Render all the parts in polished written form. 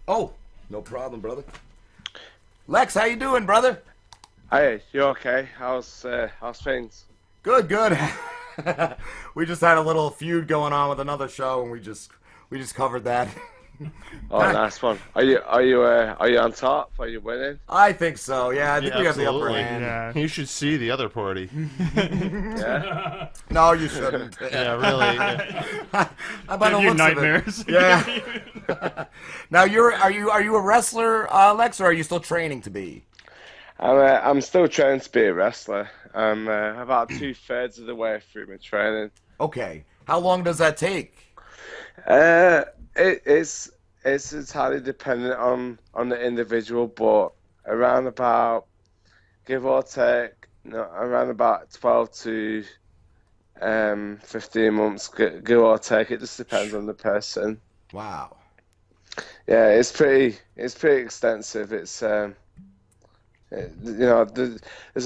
Oh, no problem, brother. Lex, how you doing, brother? Hey, you okay? How's things? Good, good. We just had a little feud going on with another show, and we just covered that. Oh, nice one. Are you on top? Are you winning? I think so. Yeah, I think Yeah, we have the upper absolutely. hand. Yeah. You should see the other party. Yeah. No, you shouldn't. Yeah, really. By the Give you looks of nightmares. it. Yeah. Now, are you a wrestler, Lex, or are you still training to be? I'm still trying to be a wrestler. I'm about two-thirds of the way through my training. Okay. How long does that take? Uh, it's entirely dependent on the individual, but around about give or take, around about 12 to 15 months, give or take. It just depends on the person. Wow. Yeah, it's pretty extensive. There's a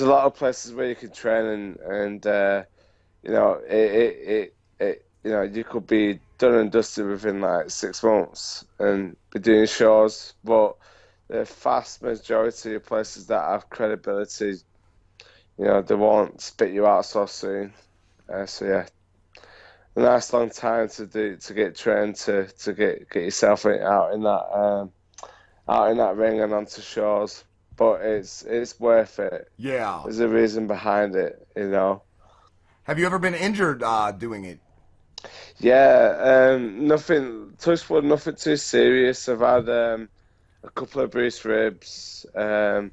lot of places where you can train and you could be done and dusted within like 6 months and be doing shows, but the vast majority of places that have credibility, they won't spit you out so soon. So yeah, a nice long time to get trained to get yourself out in that ring and onto shows. But it's worth it. Yeah. There's a reason behind it. Have you ever been injured doing it? Yeah, nothing, touch wood, nothing too serious. I've had a couple of bruised ribs, a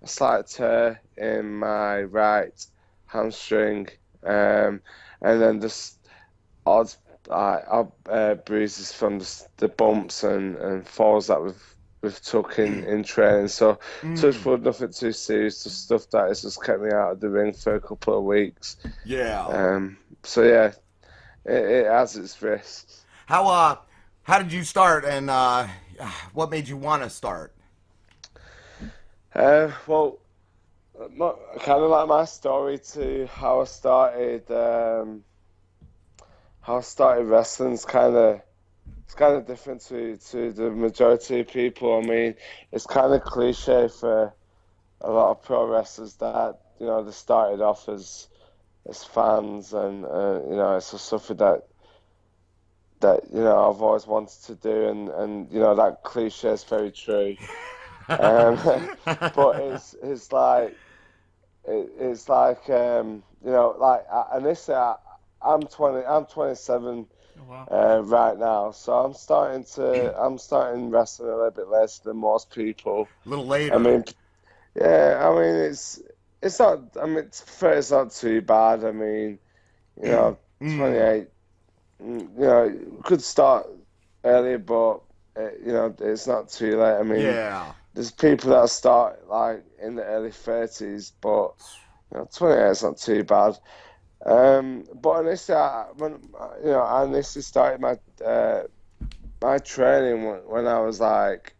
slight tear in my right hamstring, and then just odd, bruises from the bumps and falls that we've took in training. So touch Mm. wood, nothing too serious. Just stuff that has just kept me out of the ring for a couple of weeks. Yeah. So yeah, it has its risks. How did you start, and what made you want to start? Well, kind of like my story to how I started wrestling's kind of different to the majority of people. I mean, it's kind of cliche for a lot of pro wrestlers that they started off as fans, and it's just something that I've always wanted to do, and that cliche is very true. Um, but initially I'm 20, I'm 27 Oh, wow. right now, so I'm starting wrestling a little bit less than most people. A little I later. mean, yeah, I mean it's not. I mean, it's fair, it's not too bad. I mean, Mm. 28. Could start earlier, but it's not too late. I mean, Yeah. there's people that start like in the early 30s, but 28 is not too bad. But initially, I initially started my training when I was like,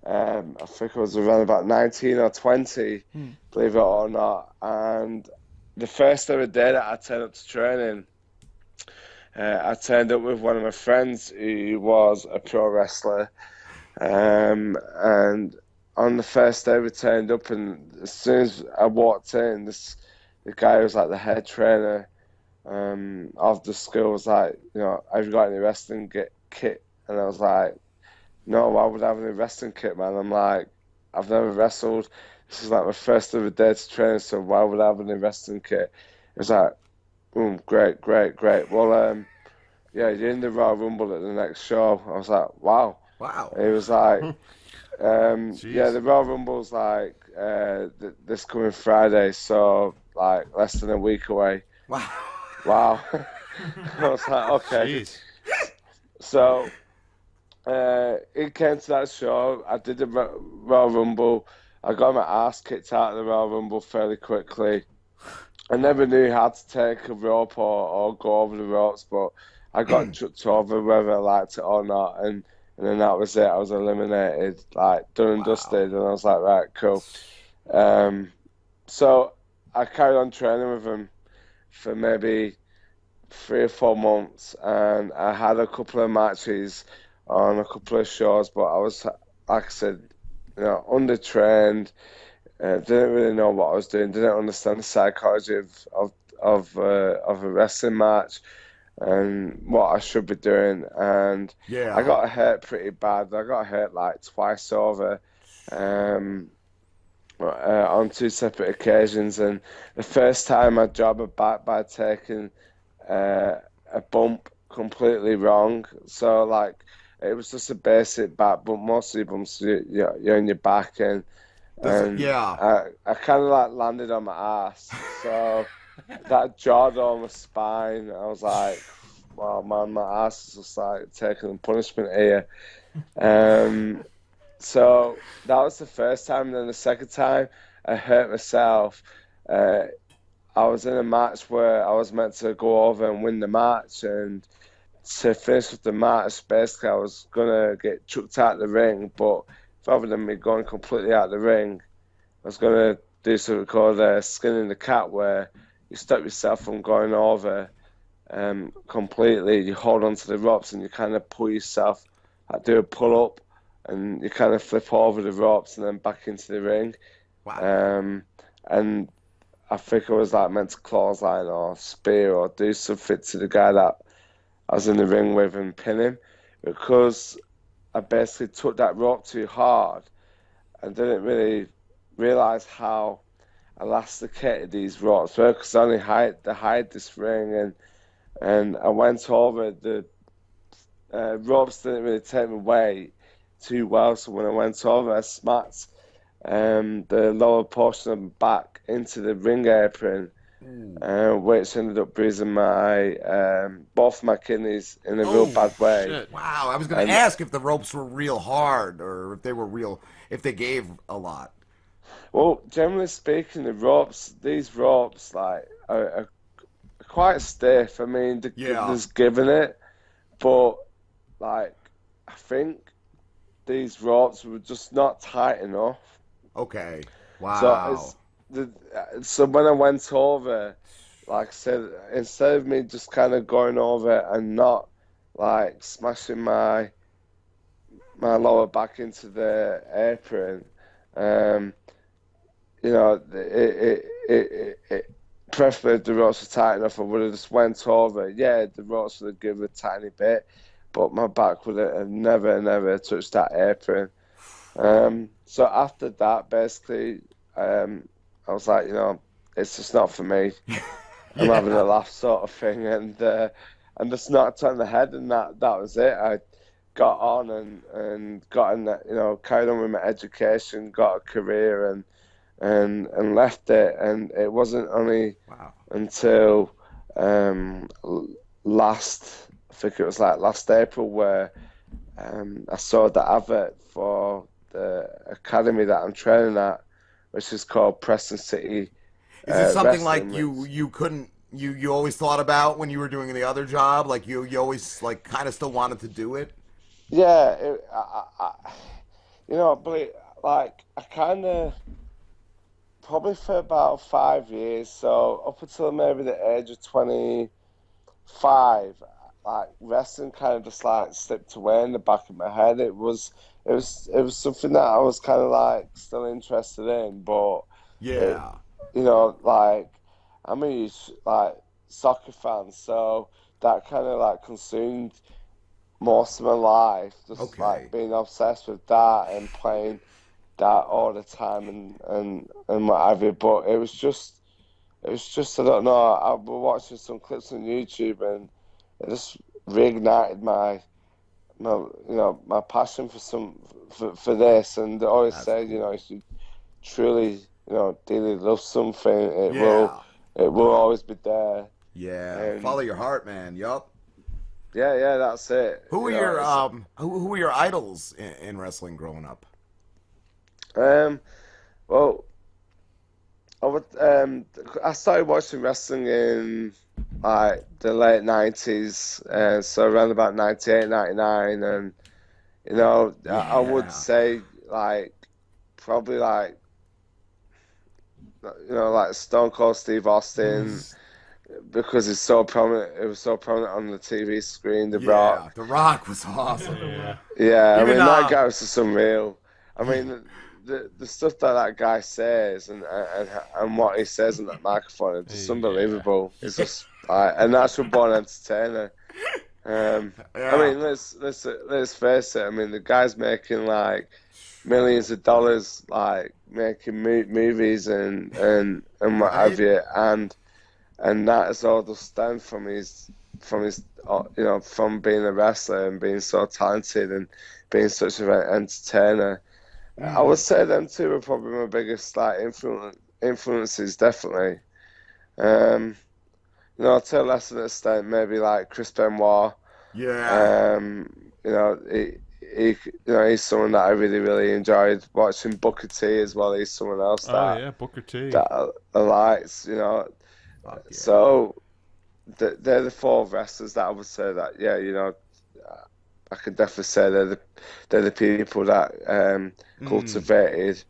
I think I was around about 19 or 20, Hmm. believe it or not. And the first ever day that I turned up to training, I turned up with one of my friends who was a pro wrestler. And on the first day we turned up, and as soon as I walked in, the guy who was like the head trainer of the school was like, have you got any wrestling kit? And I was like, no, why would I have any wrestling kit, man? I'm like, I've never wrestled. This is like my first ever day to train, so why would I have any wrestling kit? It was like, great, great, great. Well, yeah, you're in the Royal Rumble at the next show. I was like, wow. Wow. He was like, yeah, Jeez. the Royal Rumble's like this coming Friday, so like less than a week away. Wow. Wow. I was like, okay. Jeez. So it came to that show. I did the Royal Rumble. I got my ass kicked out of the Royal Rumble fairly quickly. I never knew how to take a rope or go over the ropes, but I got chucked over whether I liked it or not, and then that was it. I was eliminated, like done and Wow. dusted, and I was like, right, cool. Um, so I carried on training with him for maybe 3 or 4 months, and I had a couple of matches on a couple of shows, but I was, like I said, undertrained. Didn't really know what I was doing. Didn't understand the psychology of a wrestling match and what I should be doing. And I Yeah. got hurt pretty bad. I got hurt like twice over. Um, on two separate occasions, and the first time I jobbed my back by taking a bump completely wrong. So like it was just a basic back bump. Most of your bumps you're on your back, and Yeah. I kind of like landed on my ass. So that jarred on my spine. I was like, wow, man, my ass is just like taking punishment here. Um, so that was the first time. And then the second time, I hurt myself. Uh, I was in a match where I was meant to go over and win the match. And to finish with the match, basically, I was going to get chucked out of the ring. But rather than me going completely out of the ring, I was going to do something called skinning the cat, where you stop yourself from going over completely. You hold onto the ropes and you kind of pull yourself, like do a pull up, and you kind of flip over the ropes and then back into the ring. Wow. And I think I was like meant to clothesline or spear or do something to the guy that I was in the ring with and pin him, because I basically took that rope too hard and didn't really realize how elasticated these ropes were, because I only hide this ring, and I went over the ropes didn't really take my weight too well, so when I went over, I smacked the lower portion of my back into the ring apron, Ooh. which ended up bruising my both my kidneys in a real Oh, bad way. Shit. wow. I was going to And ask if the ropes were real hard or if they were real, if they gave a lot. well, generally speaking, these ropes, like are quite stiff. I mean, Yeah. there's giving it, but like I think these ropes were just not tight enough. Okay. So Wow. so when I went over, like I said, instead of me just kind of going over and not like smashing my lower back into the apron, um, preferably if the ropes were tight enough, I would have just went over. Yeah, the ropes would have given a tiny bit, but my back would have never touched that apron. So after that, basically, I was like, it's just not for me. I'm having a Yeah. laugh, sort of thing, and just knocked on the head, and that was it. I got on and got in, carried on with my education, got a career, and left it. And it wasn't only Wow. until last, I think it was like last April, where I saw the advert for the academy that I'm training at, which is called Preston City Is it something like Wrestling. you couldn't you always thought about when you were doing the other job? Like you always like kind of still wanted to do it? Yeah, but like I kind of probably for about 5 years, so up until maybe the age of 25, like wrestling kind of just like slipped away in the back of my head. It was something that I was kind of like still interested in, but it, Yeah. like I'm a huge like soccer fan, so that kind of like consumed most of my life, just like Okay. being obsessed with that and playing that all the time and what have you. But it was just I don't know. I was watching some clips on YouTube and it just reignited my passion for this. And they always That's say, cool. if you truly dearly love something, it will Yeah. it will always be there. Yeah. And Follow your heart, man. Yup. yeah, that's it. Who were your who were your idols in wrestling growing up? Um well I would I started watching wrestling in like the late 90s, so around about 98, 99, and I would Yeah. say like probably like like Stone Cold Steve Austin, because it's so prominent. It was so prominent on the TV screen. The Yeah, Rock. The Rock was awesome. Yeah. Yeah, Even, I mean that guy was just unreal. I mean the stuff that guy says and what he says in that microphone is just Yeah. unbelievable. It's just like a natural born entertainer. I Yeah. mean, let's face it. I mean, the guy's making like millions of dollars, like making movies and what have Right? you, and that is all just stemmed from his from being a wrestler and being so talented and being such an entertainer. I would say them two are probably my biggest like influences, definitely. Um, to a lesser extent, maybe like Chris Benoit. Yeah. You know, he's someone that I really, really enjoyed watching. Booker T as well. He's someone else Oh yeah, Booker T. that I liked. Fuck yeah. So they're the four wrestlers that I would say that I could definitely say they're the people that cultivated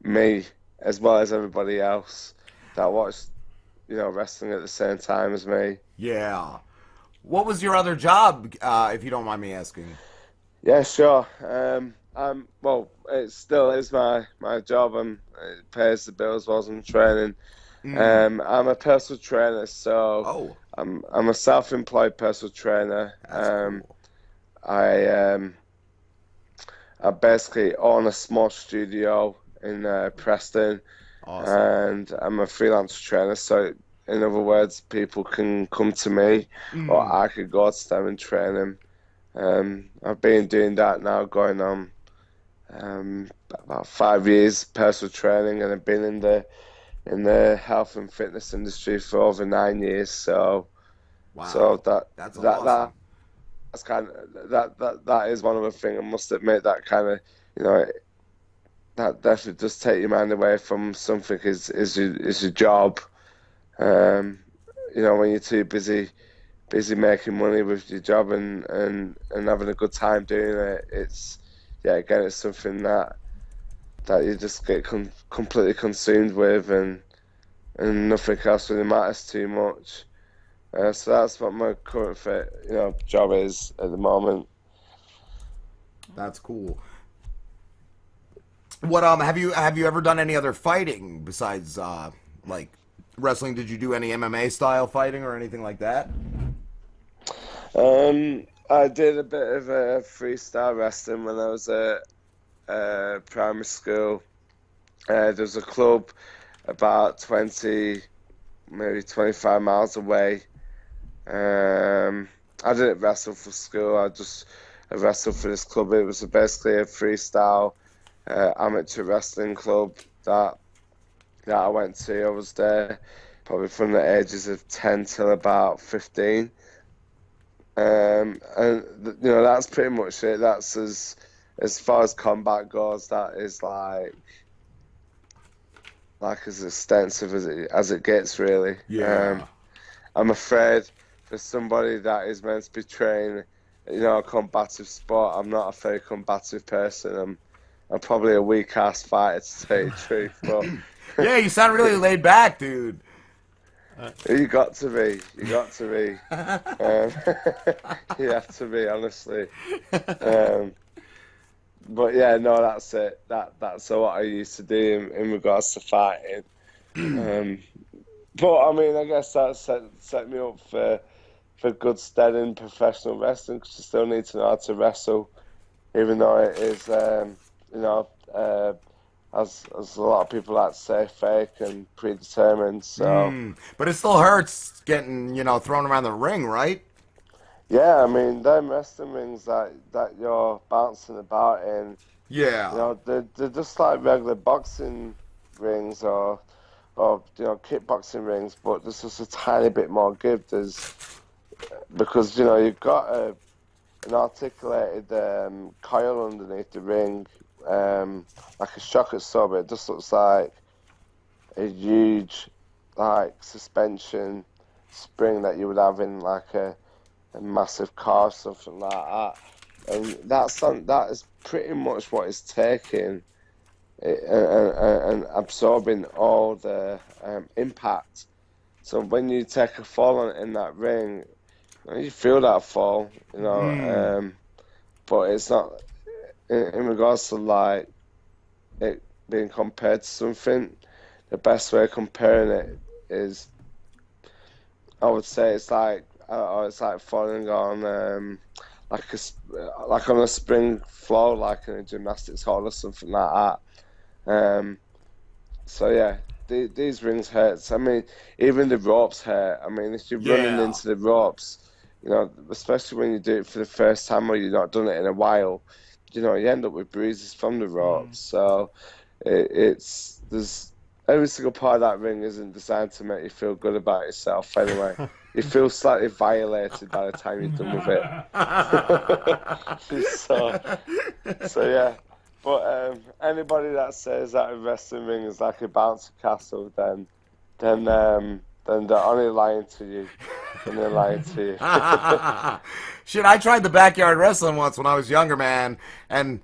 me as well as everybody else that watched wrestling at the same time as me. Yeah. What was your other job, if you don't mind me asking? Yeah, sure. Well, it still is my job. It pays the bills whilst I'm training. I'm a personal trainer, so Oh, I'm a self-employed personal trainer. that's cool. I basically own a small studio in Preston, Awesome. and I'm a freelance trainer. So, in other words, people can come to me, or I could go to them and train them. I've been doing that now, going on about 5 years personal training, and I've been in the health and fitness industry for over 9 years. So, Wow. That's awesome. that's kind of that is one of the things. I must admit that kind of that definitely does take your mind away from something is your job. When you're too busy making money with your job and having a good time doing it, it's something that you just get completely consumed with and nothing else really matters too much. So that's what my current job is at the moment. That's cool. What have you ever done any other fighting besides like wrestling? Did you do any MMA style fighting or anything like that? I did a bit of freestyle wrestling when I was at primary school. There was a club about 20, maybe 25 miles away. I didn't wrestle for school. I wrestled for this club. It was basically a freestyle amateur wrestling club that I went to. I was there probably from the ages of 10 till about 15. And that's pretty much it. That's as far as combat goes. That is like as extensive as it gets, really. Yeah. I'm afraid for somebody that is meant to be trained, a combative sport, I'm not a very combative person. I'm probably a weak ass fighter, to tell you the truth. But Yeah, you sound really laid back, dude. you got to be. You got to be. You have to be, honestly. But yeah, no, that's it. That's what I used to do in regards to fighting. But I mean, I guess that set me up for good stead in professional wrestling, because you still need to know how to wrestle, even though it is, as a lot of people like to say, fake and predetermined. So But it still hurts getting thrown around the ring, right? yeah, I mean, them wrestling rings that you're bouncing about in, Yeah. they're just like regular boxing rings or kickboxing rings, but there's just a tiny bit more give. Because you've got an articulated coil underneath the ring, like a shock absorber. It just looks like a huge suspension spring that you would have in like a massive car or something like that. And that is pretty much what it's taking and absorbing all the impact So when you take a fall in that ring, you feel that fall, but it's not in regards to like it being compared to something. The best way of comparing it is, I would say, it's like falling on like on a spring floor, like in a gymnastics hall or something like that. So yeah, these rings hurt. I mean, even the ropes hurt. I mean, if you're running into the ropes, especially when you do it for the first time or you've not done it in a while, you end up with bruises from the ropes. So there's every single part of that ring isn't designed to make you feel good about yourself. Anyway, you feel slightly violated by the time you're done with it. so yeah. But anybody that says that a wrestling ring is like a bouncy castle, then they're only lying to you. And they're lying to you. Shit, I tried the backyard wrestling once when I was younger, man, and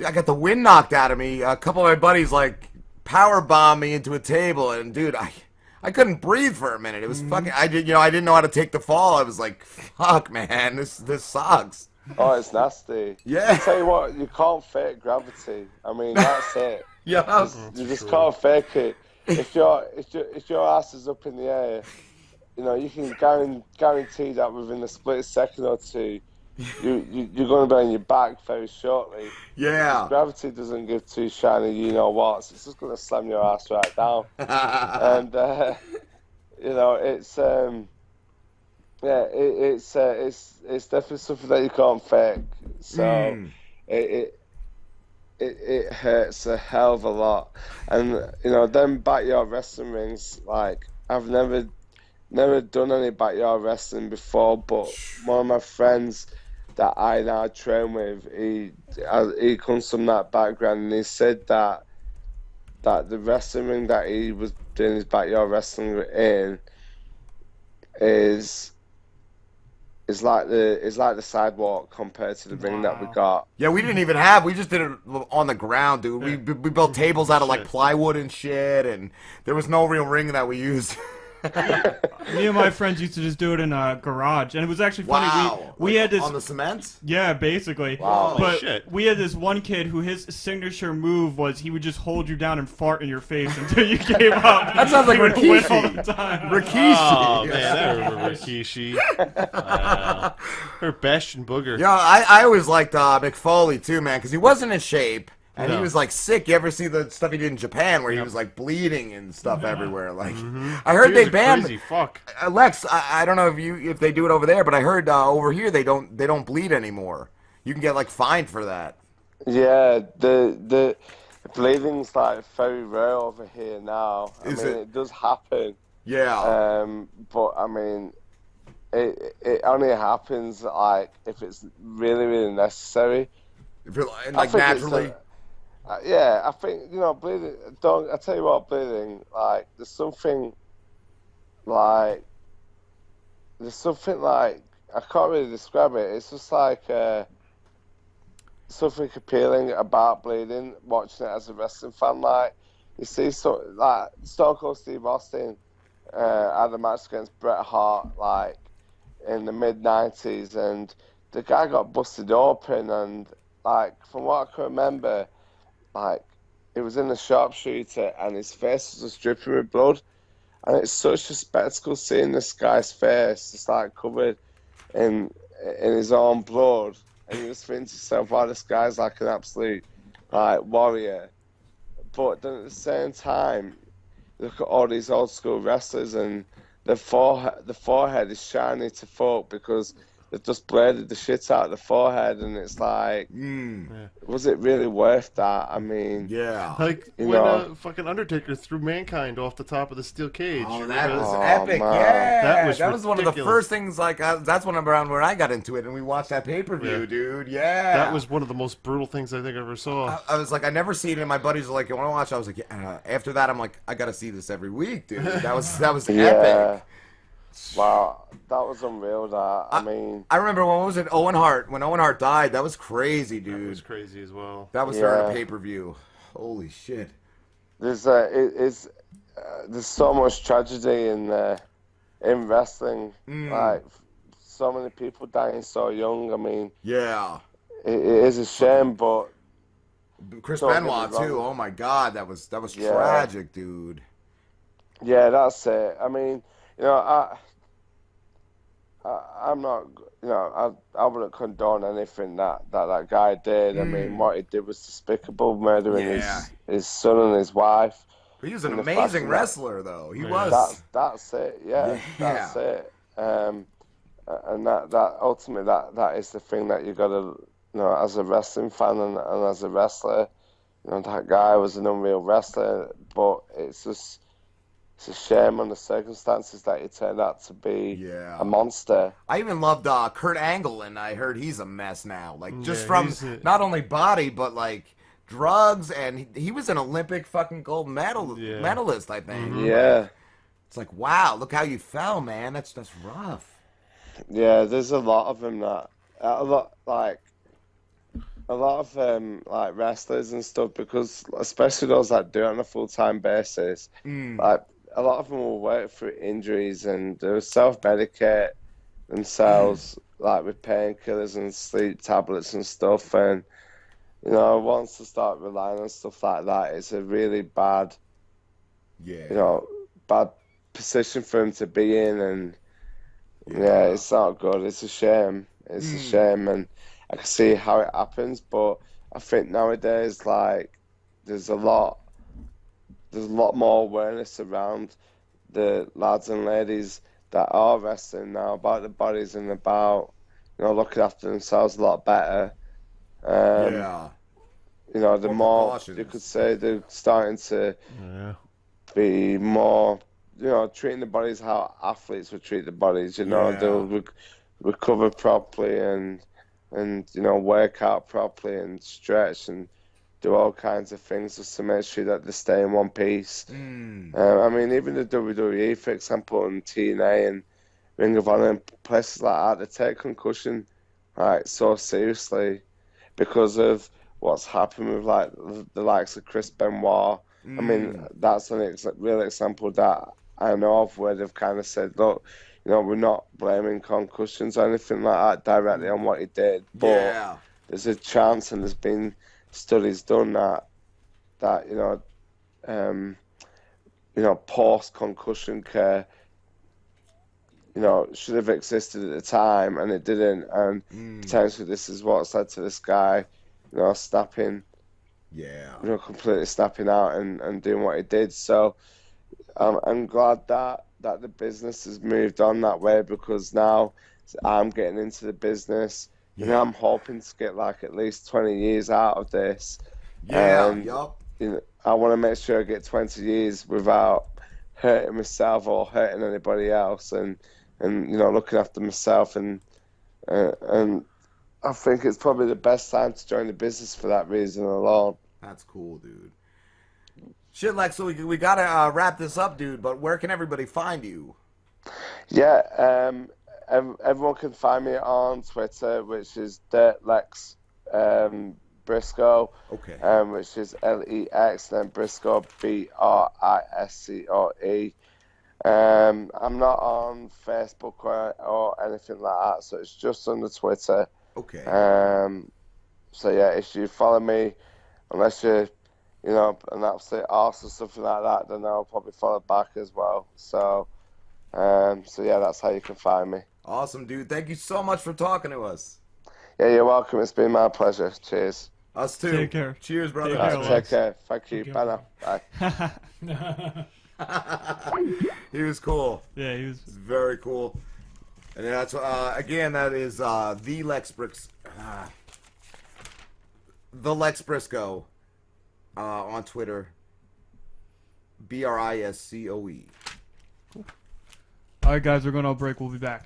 I got the wind knocked out of me. A couple of my buddies like power bombed me into a table, and dude, I couldn't breathe for a minute. It was fucking. I didn't know how to take the fall. I was like, fuck, man, this sucks. Oh, it's nasty. Yeah. I tell you what, you can't fake gravity. I mean, that's it. Yeah. You just can't fake it. If your ass is up in the air, you can guarantee that within a split second or two, you're going to be on your back very shortly. Yeah. Gravity doesn't give two shiny what. So it's just going to slam your ass right down. And it's it's definitely something that you can't fake. So it hurts a hell of a lot. And them backyard wrestling rings, like I've never done any backyard wrestling before, but one of my friends that I now train with, he comes from that background, and he said that the wrestling ring that he was doing his backyard wrestling in is like the sidewalk compared to the ring that we got. Yeah, we didn't even we just did it on the ground, dude. We built tables out of like plywood and shit, and there was no real ring that we used. Me and my friends used to just do it in a garage, and it was actually funny. Wow. We had this on the cement. Yeah, basically. Wow. But Shit. we had this one kid who his signature move was he would just hold you down and fart in your face until you gave up. That sounds like He would win all Rikishi. the time. Rikishi. Oh man, I remember Rikishi. Or Bastion Booger. Yeah, I always liked McFoley too, man, because he wasn't in shape. And he No. was like sick. You ever see the stuff he did in Japan where he was like bleeding and stuff everywhere? Like, I heard Dude's they a banned crazy fuck. Lex. I don't know if they do it over there, but I heard over here they don't bleed anymore. You can get like fined for that. Yeah, the bleeding's like very rare over here now. I Is mean, it? it does happen. Yeah. But I mean, it only happens like if it's really, really necessary. If you're I like think naturally. yeah, I think bleeding. I tell you what, bleeding. Like there's something like I can't really describe it. It's just like something appealing about bleeding. Watching it as a wrestling fan, like you see, like Stone Cold Steve Austin had a match against Bret Hart, like in the mid-90s, and the guy got busted open, and like from what I can remember, like it was in the sharpshooter and his face was just dripping with blood, and it's such a spectacle seeing this guy's face just like covered in his own blood, and you just think to yourself, wow, this guy's like an absolute like warrior. But then at the same time, look at all these old school wrestlers, and the forehead is shiny to folk because they've just bladed the shit out of the forehead, and it's like, was it really worth that? I mean, Yeah. Like when fucking Undertaker threw Mankind off the top of the steel cage. Oh, You that remember was that? epic! man. Yeah, That was one of the ridiculous. first things. Like that's when around when I got into it, and we watched that pay-per-view, Yeah. dude. Yeah, That was one of the most brutal things I think I ever saw. I was like, I never seen it. And my buddies were like, "You want to watch?" I was like, "Yeah." After that, I'm like, I gotta see this every week, dude. That was yeah. epic. Wow, that was unreal. That I mean, I remember when was it Owen Hart? When Owen Hart died, that was crazy, dude. It was crazy as well. That was during a Yeah. pay-per-view. Holy shit. there's so much tragedy in in wrestling. Mm. Like, so many people dying so young. I mean, Yeah. it is a shame, but Chris don't get me Benoit too. wrong. Oh my God, that was Yeah, tragic, dude. yeah, that's it. I mean, you know, I'm not, you know, I wouldn't condone anything that guy did. I mean, what he did was despicable, murdering Yeah. his son and his wife He was an in the amazing fashion that wrestler, though. He Yeah. was. that's it. Yeah, that's Yeah. it. And that ultimately that is the thing that you gotta, you know, as a wrestling fan and as a wrestler, you know, that guy was an unreal wrestler, but it's a shame on the circumstances that he turned out to be a Yeah. monster. I even loved Kurt Angle, and I heard he's a mess now. Like, just Yeah, from he's not only body, but like drugs, and he was an Olympic fucking gold Yeah. medalist, I think. Like, Yeah, it's like, wow, look how you fell, man. That's rough. yeah. There's a lot of them that a lot of like wrestlers and stuff because especially those that do it on a full-time basis, Mm. like a lot of them will work through injuries and they'll self-medicate themselves like with painkillers and sleep tablets and stuff. And you know, once they start relying on stuff like that, it's a really bad, Yeah. you know, bad position for them to be in. And yeah, Yeah. it's not good. It's a shame. It's a Mm. shame, and I can see how it happens. But I think nowadays, like, there's a lot, there's a lot more awareness around the lads and ladies that are wrestling now about their bodies and about, you know, looking after themselves a lot better. Um, Yeah. you know, the More more you could precautions. say they're starting to Yeah. be more, you know, treating the bodies how athletes would treat the bodies. You know, Yeah. they'll recover properly and you know work out properly and stretch and do all kinds of things just to make sure that they stay in one piece. Mm. I mean, even the WWE, for example, and TNA and Ring of Honor and places like that, they take concussion like so seriously because of what's happened with like the likes of Chris Benoit. I mean, Mm. that's an real example that I know of where they've kind of said, look, you know, we're not blaming concussions or anything like that directly on what he did, but Yeah. there's a chance, and there's been studies done that um, you know, post concussion care, you know, should have existed at the time, and it didn't, and Mm. potentially this is what's led to this guy, you know, snapping, Yeah. you know, completely snapping out and doing what he did. So I'm glad that the business has moved on that way because now I'm getting into the business. You know, Yeah. I'm hoping to get like at least 20 years out of this, Yeah. and Yup. you know, I want to make sure I get 20 years without hurting myself or hurting anybody else, and you know, looking after myself and I think it's probably the best time to join the business for that reason alone. That's cool, dude. Shit, Lex, so we gotta wrap this up, dude. But where can everybody find you? Yeah, everyone can find me on Twitter, which is Lex Briscoe, Okay. which is Lex, then Briscoe Briscoe. I'm not on Facebook or anything like that, so it's just on the Twitter. Okay. Um, so yeah, if you follow me, unless you're, you know, an absolute arse or something like that, then I'll probably follow back as well. So yeah, that's how you can find me. Awesome, dude. Thank you so much for talking to us. Yeah, you're welcome. It's been my pleasure. Cheers. Us too. Take care. Cheers, brother. Take care, Take Lex. care. Thank you. Okay. Bye now. Bye. He was cool. Yeah, he was. Very cool. And that's again, that is the Lex Briscoe on Twitter. Briscoe. All right, guys, we're going to a break. We'll be back.